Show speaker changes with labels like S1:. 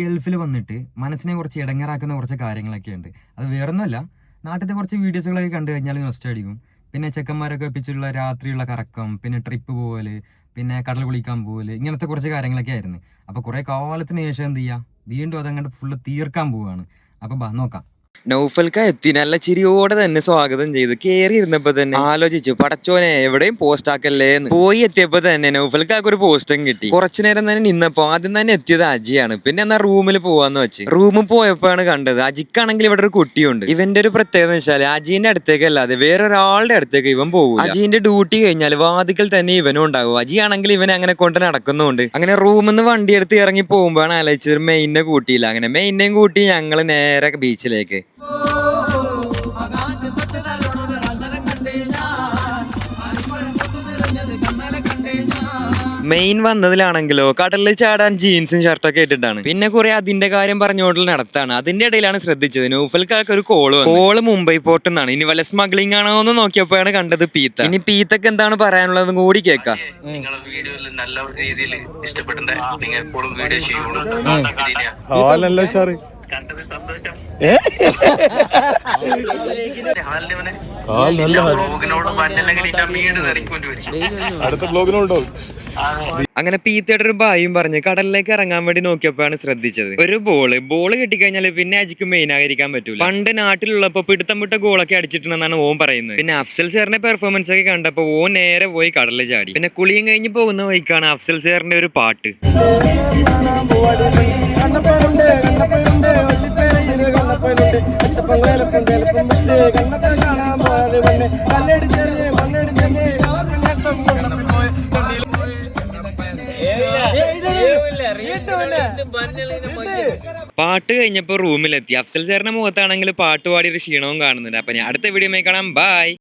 S1: ഗൾഫിൽ വന്നിട്ട് മനസ്സിനെ കുറച്ച് ഇടങ്ങേറാക്കുന്ന കുറച്ച് കാര്യങ്ങളൊക്കെ ഉണ്ട്. അത് വേറൊന്നുമല്ല, നാട്ടിലത്തെ കുറച്ച് വീഡിയോസുകളൊക്കെ കണ്ടു കഴിഞ്ഞാൽ നൊസ്റ്റ അടിക്കും. പിന്നെ ചെക്കന്മാരൊക്കെ ഒപ്പിച്ചുള്ള രാത്രിയുള്ള കറക്കം, പിന്നെ ട്രിപ്പ് പോകല്, പിന്നെ കടൽ കുളിക്കാൻ പോകല്, ഇങ്ങനത്തെ കുറച്ച് കാര്യങ്ങളൊക്കെ ആയിരുന്നു. അപ്പൊ കുറെ കാലത്തിന് ശേഷം എന്ത് ചെയ്യാ, വീണ്ടും അതങ്ങോട്ട് ഫുള്ള് തീർക്കാൻ പോവുകയാണ്. അപ്പൊ നോക്കാം.
S2: നൗഫൽക്ക എത്തി നല്ല ചിരിയോടെ തന്നെ സ്വാഗതം ചെയ്തു. കേറി ഇരുന്നപ്പോ തന്നെ ആലോചിച്ചു, പടച്ചോനെ എവിടെയും പോസ്റ്റ് ആക്കല്ലേന്ന്. പോയി എത്തിയപ്പോ തന്നെ നൗഫൽക്കാക്ക് ഒരു പോസ്റ്റും കിട്ടി. കുറച്ചു നേരം തന്നെ നിന്നപ്പോ ആദ്യം തന്നെ എത്തിയത് അജിയാണ്. പിന്നെ എന്നാ റൂമിൽ പോവാന്ന് വെച്ച് റൂമിൽ പോയപ്പോഴാണ് കണ്ടത് അജിക്കാണെങ്കിൽ ഇവിടെ ഒരു കുട്ടിയുണ്ട്. ഇവന്റെ ഒരു പ്രത്യേകത വെച്ചാൽ അജീന്റെ അടുത്തേക്ക് അല്ലാതെ വേറൊരാളുടെ അടുത്തേക്ക് ഇവൻ പോകും. അജീന്റെ ഡ്യൂട്ടി കഴിഞ്ഞാൽ വാതിക്കൽ തന്നെ ഇവനും ഉണ്ടാവും. അജി ആണെങ്കിൽ ഇവൻ അങ്ങനെ കൊണ്ട് നടക്കുന്നുണ്ട്. അങ്ങനെ റൂമിൽ നിന്ന് വണ്ടി എടുത്ത് ഇറങ്ങി പോകുമ്പോഴാണ് ആലോചിച്ചത് മെയിനെ കൂട്ടിയില്ല. അങ്ങനെ മെയിനെയും കൂട്ടി ഞങ്ങള് നേരെ ബീച്ചിലേക്ക്. മെയിൻ വന്നതിലാണെങ്കിലോ കടലിൽ ചാടാൻ ജീൻസും ഷർട്ടൊക്കെ ഇട്ടിട്ടാണ്. പിന്നെ കുറെ അതിന്റെ കാര്യം പറഞ്ഞുകൊണ്ടുള്ള നടത്താണ്. അതിന്റെ ഇടയിലാണ് ശ്രദ്ധിച്ചത് നൗഫൽക്കാർക്ക് ഒരു കോള് മുംബൈ പോർട്ടിൽ നിന്നാണ്. ഇനി വല്ല സ്മഗ്ലിംഗ് ആണോ എന്ന് നോക്കിയപ്പോഴാണ് കണ്ടത് പീത്ത. ഇനി പീത്തക്ക് എന്താണ് പറയാനുള്ളത് കൂടി കേൾക്കാം.
S3: നിങ്ങളെ വീഡിയോയിൽ നല്ല രീതിയിൽ ഇഷ്ടപ്പെടുന്ന നിങ്ങൾ എപ്പോഴും വീഡിയോ ചെയ്യണം. കണ്ടത് സന്തോഷം. ബ്ലോഗിനോട്
S4: അടുത്ത ബ്ലോഗിനോട്ടോ.
S2: അങ്ങനെ പീത്തയുടെ ഒരു ബായും പറഞ്ഞ് കടലിലേക്ക് ഇറങ്ങാൻ വേണ്ടി നോക്കിയപ്പോഴാണ് ശ്രദ്ധിച്ചത് ഒരു ബോള് കിട്ടിക്കഴിഞ്ഞാല് പിന്നെ അജിക്ക് മെയിൻ ആയിരിക്കാൻ പറ്റൂല. പണ്ട് നാട്ടിലുള്ളപ്പോ പിടുത്തം വിട്ട ഗോളൊക്കെ അടിച്ചിട്ടുണ്ടെന്നാണ് ഓൻ പറയുന്നത്. പിന്നെ അഫ്സൽ സാറിന്റെ പെർഫോമൻസ് ഒക്കെ കണ്ടപ്പോ ഓൻ നേരെ പോയി കടലിൽ ചാടി. പിന്നെ കുളിയും കഴിഞ്ഞ് പോകുന്ന വഴിക്കാണ് അഫ്സൽ സാറിന്റെ ഒരു പാട്ട്. പാട്ട് കഴിഞ്ഞപ്പോ റൂമിലെത്തി. അഫ്സൽ സാറിന്റെ മുഖത്താണെങ്കിൽ പാട്ടുപാടിയൊരു ക്ഷീണവും കാണുന്നുണ്ട്. അപ്പൊ ഞാൻ അടുത്ത വീഡിയോ കാണാം. ബൈ.